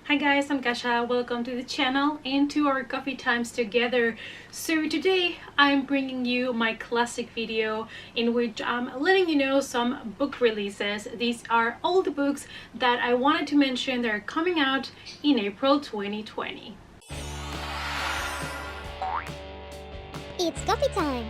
Hi guys, I'm Kasha. Welcome to the channel and to our coffee times together. So today I'm bringing you my classic video in which I'm letting you know some book releases. These are all the books that I wanted to mention that are coming out in April 2020. It's coffee time!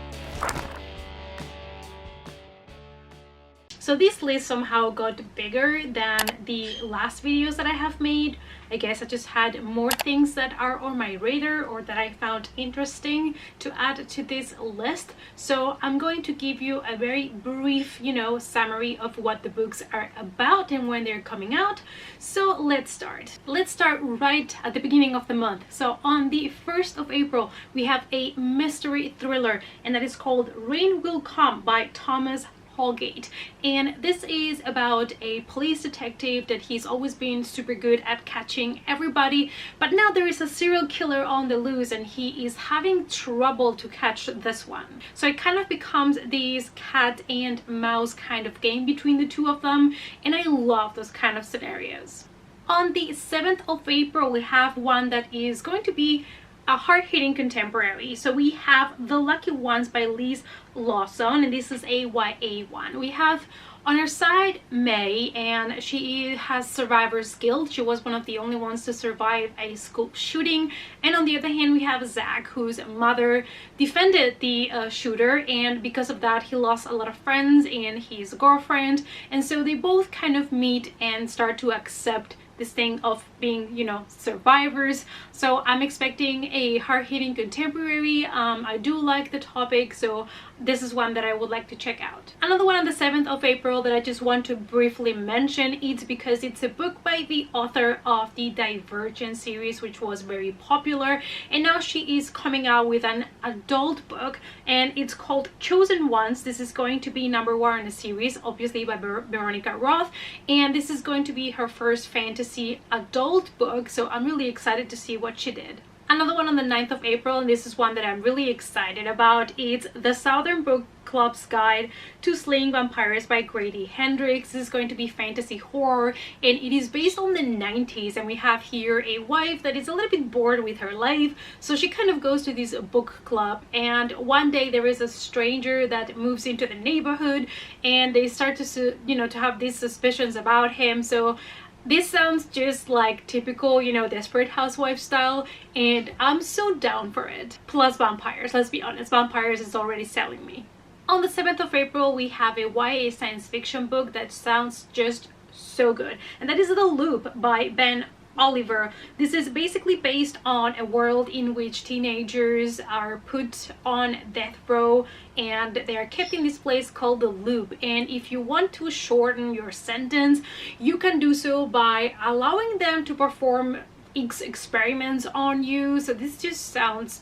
So this list somehow got bigger than the last videos that I have made. I guess I just had more things that are on my radar or that I found interesting to add to this list. So I'm going to give you a very brief, summary of what the books are about and when they're coming out. So let's start. Let's start right at the beginning of the month. So on the 1st of April, we have a mystery thriller, and that is called Rain Will Come by Thomas Holgate. And this is about a police detective that he's always been super good at catching everybody, but now there is a serial killer on the loose and he is having trouble to catch this one. So it kind of becomes this cat and mouse kind of game between the two of them, and I love those kind of scenarios. On the 7th of April, we have one that is going to be a hard-hitting contemporary. So we have The Lucky Ones by Liz Lawson, and this is a YA one. We have on her side May, and she has survivor's guilt. She was one of the only ones to survive a school shooting. And on the other hand, we have Zach, whose mother defended the shooter, and because of that he lost a lot of friends and his girlfriend, and so they both kind of meet and start to accept this thing of being, survivors. So I'm expecting a hard-hitting contemporary. I do like the topic, so this is one that I would like to check out. Another one on the 7th of April that I just want to briefly mention, it's because it's a book by the author of the Divergent series, which was very popular, and now she is coming out with an adult book, and it's called Chosen Ones. This is going to be number 1 in the series, obviously by Veronica Roth, and this is going to be her first fantasy adult book, so I'm really excited to see what she did. Another one on the 9th of April, and this is one that I'm really excited about. It's The Southern Book Club's Guide to Slaying Vampires by Grady Hendrix. This is going to be fantasy horror, and it is based on the 90s, and we have here a wife that is a little bit bored with her life, so she kind of goes to this book club, and one day there is a stranger that moves into the neighborhood, and they start to to have these suspicions about him. So this sounds just like typical, Desperate Housewife style, and I'm so down for it. Plus vampires, let's be honest, vampires is already selling me. On the 7th of April, we have a YA science fiction book that sounds just so good, and that is The Loop by Ben Oliver. This is basically based on a world in which teenagers are put on death row and they are kept in this place called the Loop, and if you want to shorten your sentence, you can do so by allowing them to perform experiments on you. So this just sounds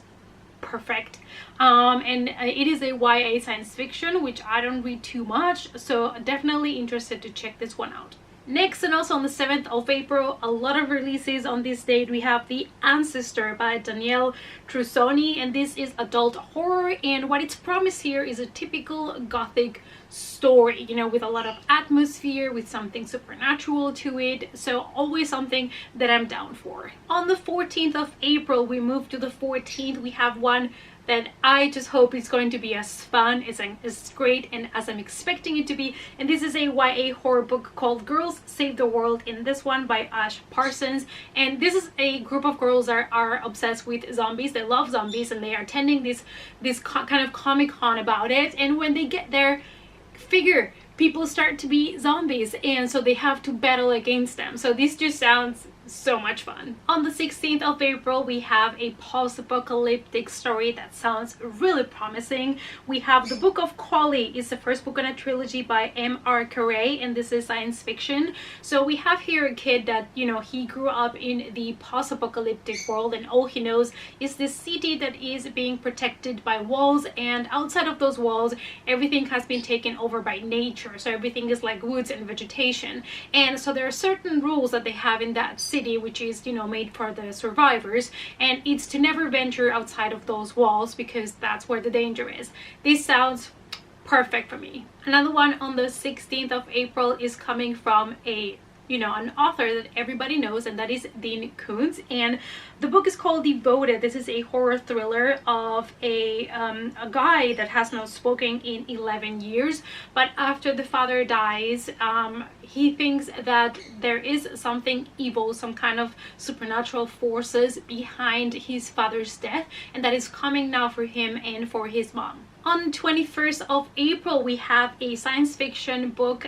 perfect. And it is a YA science fiction, which I don't read too much, so definitely interested to check this one out. Next, and also on the 7th of April, a lot of releases on this date. We have The Ancestor by Danielle Trussoni, and this is adult horror, and what it's promised here is a typical gothic story, with a lot of atmosphere, with something supernatural to it, so always something that I'm down for. On the 14th of April, we move to the 14th, we have one that I just hope is going to be as fun, as great, and as I'm expecting it to be, and this is a YA horror book called Girls Save the World, in this one by Ash Parsons, and this is a group of girls that are obsessed with zombies. They love zombies, and they are attending this kind of Comic-Con about it, and when they get there, people start to be zombies, and so they have to battle against them. So this just sounds so much fun. On the 16th of April, we have a post-apocalyptic story that sounds really promising. We have The Book of Quali. It's the first book in a trilogy by M.R. Carey, and this is science fiction. So we have here a kid that, he grew up in the post-apocalyptic world, and all he knows is this city that is being protected by walls, and outside of those walls, everything has been taken over by nature. So everything is like woods and vegetation. And so there are certain rules that they have in that city, which is made for the survivors, and it's to never venture outside of those walls because that's where the danger is. This sounds perfect for me. Another one on the 16th of April is coming from a an author that everybody knows, and that is Dean Koontz. And the book is called Devoted. This is a horror thriller of a guy that has not spoken in 11 years, but after the father dies, he thinks that there is something evil, some kind of supernatural forces behind his father's death, and that is coming now for him and for his mom. On 21st of April, we have a science fiction book.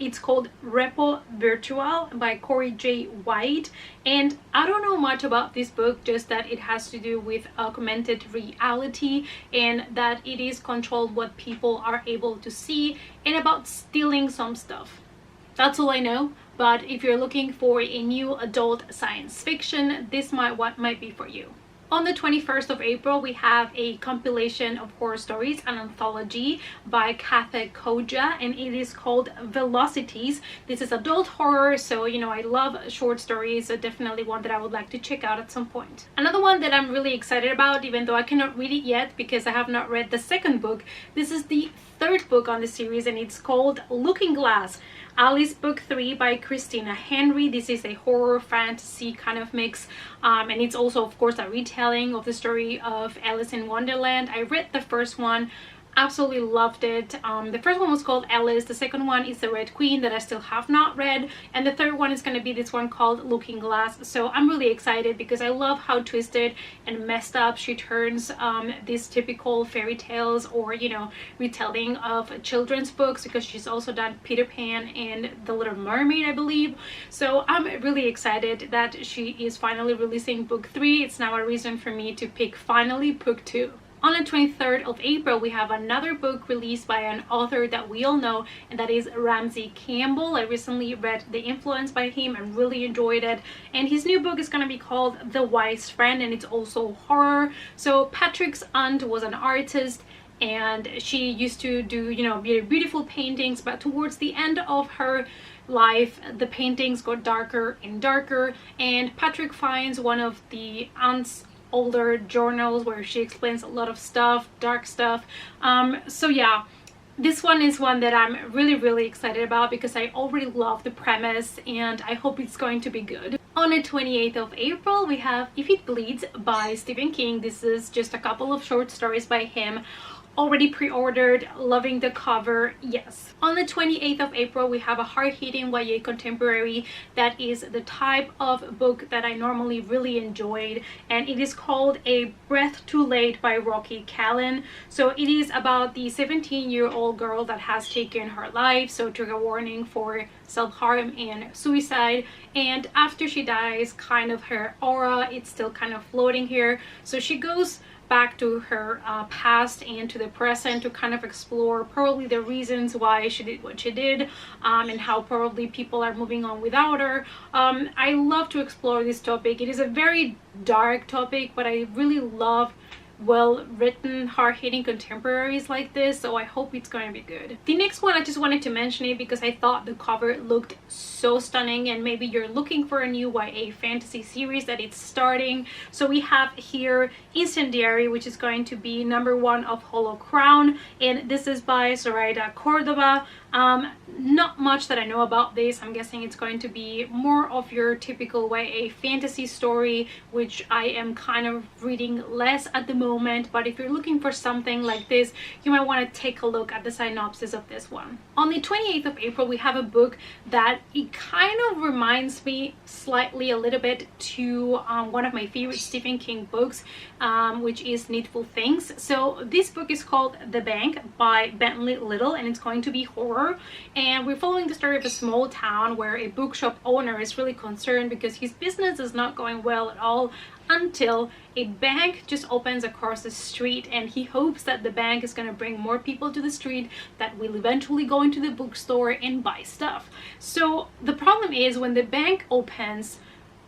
It's called Repo Virtual by Corey J. White. And I don't know much about this book, just that it has to do with augmented reality and that it is controlled what people are able to see and about stealing some stuff. That's all I know. But if you're looking for a new adult science fiction, this might be for you. On the 21st of April, we have a compilation of horror stories, an anthology by Katha Koja, and it is called Velocities. This is adult horror, so I love short stories, so definitely one that I would like to check out at some point. Another one that I'm really excited about, even though I cannot read it yet because I have not read the second book, this is the third book on the series, and it's called Looking Glass. Alice Book 3 by Christina Henry. This is a horror fantasy kind of mix, and it's also, of course, a retelling of the story of Alice in Wonderland. I read the first one, absolutely loved it. The first one was called Alice, the second one is The Red Queen that I still have not read, and the third one is going to be this one called Looking Glass. So I'm really excited because I love how twisted and messed up she turns these typical fairy tales or retelling of children's books, because she's also done Peter Pan and The Little Mermaid, I believe. So I'm really excited that she is finally releasing book 3. It's now a reason for me to pick finally book 2. On the 23rd of April, we have another book released by an author that we all know, and that is Ramsey Campbell. I recently read The Influence by him and really enjoyed it. And his new book is going to be called The Wise Friend, and it's also horror. So Patrick's aunt was an artist, and she used to do, beautiful paintings, but towards the end of her life, the paintings got darker and darker, and Patrick finds one of the aunt's older journals where she explains a lot of stuff, dark stuff. So yeah, this one is one that I'm really excited about because I already love the premise and I hope it's going to be good. On the 28th of April, we have If It Bleeds by Stephen King. This is just a couple of short stories by him. Already pre-ordered, loving the cover, yes. On the 28th of April, we have a hard-hitting YA contemporary that is the type of book that I normally really enjoyed, and it is called A Breath Too Late by Rocky Callan. So it is about the 17-year-old girl that has taken her life, so trigger warning for self-harm and suicide, and after she dies, kind of her aura, it's still kind of floating here. So she goes back to her past and to the present to kind of explore probably the reasons why she did what she did, and how probably people are moving on without her. I love to explore this topic. It is a very dark topic, but I really love well-written, hard-hitting contemporaries like this, so I hope it's going to be good. The next one, I just wanted to mention it because I thought the cover looked so stunning, and maybe you're looking for a new YA fantasy series that it's starting. So we have here Incendiary, which is going to be #1 of Hollow Crown, and this is by Zoraida Cordova. Not much that I know about this. I'm guessing it's going to be more of your typical YA fantasy story, which I am kind of reading less at the moment, but if you're looking for something like this, you might want to take a look at the synopsis of this one. On the 28th of April, we have a book that it kind of reminds me slightly a little bit to one of my favorite Stephen King books, which is Needful Things. So this book is called The Bank by Bentley Little, and it's going to be horror, and we're following the story of a small town where a bookshop owner is really concerned because his business is not going well at all until a bank just opens across the street, and he hopes that the bank is going to bring more people to the street that will eventually go into the bookstore and buy stuff. So the problem is, when the bank opens,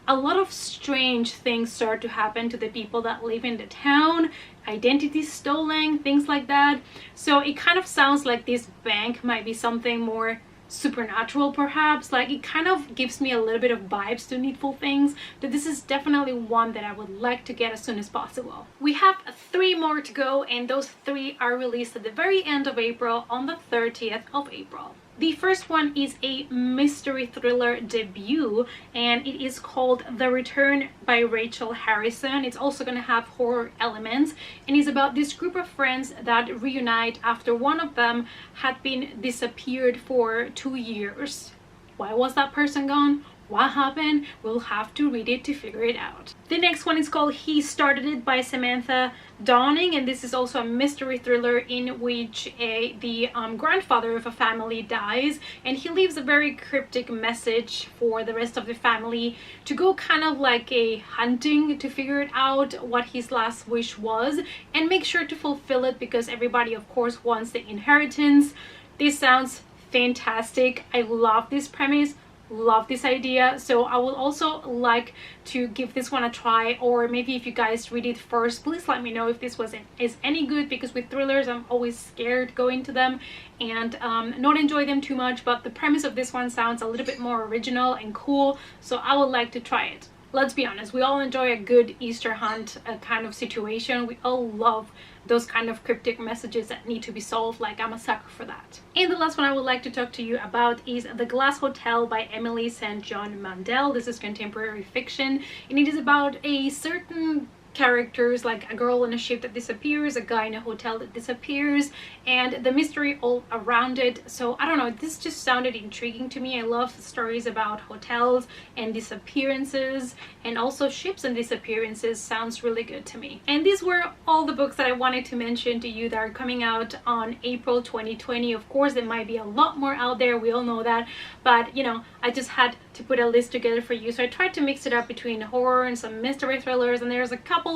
a lot of strange things start to happen to the people that live in the town, identities stolen, things like that. So it kind of sounds like this bank might be something more supernatural, perhaps. Like, it kind of gives me a little bit of vibes to Needful Things, but this is definitely one that I would like to get as soon as possible. We have 3 more to go, and those 3 are released at the very end of April, on the 30th of April. The first one is a mystery thriller debut, and it is called The Return by Rachel Harrison. It's also going to have horror elements, and it's about this group of friends that reunite after one of them had been disappeared for 2 years. Why was that person gone? What happened? We'll have to read it to figure it out. The next one is called He Started It by Samantha Dawning, and this is also a mystery thriller in which the grandfather of a family dies, and he leaves a very cryptic message for the rest of the family to go kind of like a hunting to figure it out what his last wish was and make sure to fulfill it, because everybody of course wants the inheritance. This sounds fantastic. I love this premise, love this idea, so I would also like to give this one a try. Or maybe if you guys read it first, please let me know if this is any good, because with thrillers I'm always scared going to them and not enjoy them too much, but the premise of this one sounds a little bit more original and cool, so I would like to try it. Let's be honest, we all enjoy a good Easter hunt kind of situation. We all love those kind of cryptic messages that need to be solved. Like, I'm a sucker for that. And the last one I would like to talk to you about is The Glass Hotel by Emily St. John Mandel. This is contemporary fiction, and it is about a certain characters, like a girl on a ship that disappears, a guy in a hotel that disappears, and the mystery all around it. So I don't know, this just sounded intriguing to me. I love stories about hotels and disappearances, and also ships and disappearances sounds really good to me. And these were all the books that I wanted to mention to you that are coming out on April 2020. Of course there might be a lot more out there, we all know that, but you know, I just had to put a list together for you. So I tried to mix it up between horror and some mystery thrillers, and there's a couple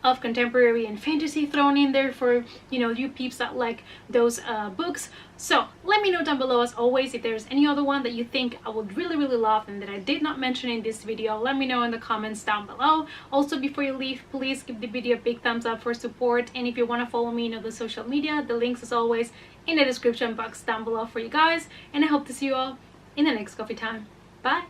of contemporary and fantasy thrown in there for, you know, you peeps that like those books. So let me know down below, as always, if there's any other one that you think I would really love and that I did not mention in this video. Let me know in the comments down below. Also, before you leave, please give the video a big thumbs up for support, and if you want to follow me in other social media, the links as always in the description box down below for you guys, and I hope to see you all in the next coffee time. Bye.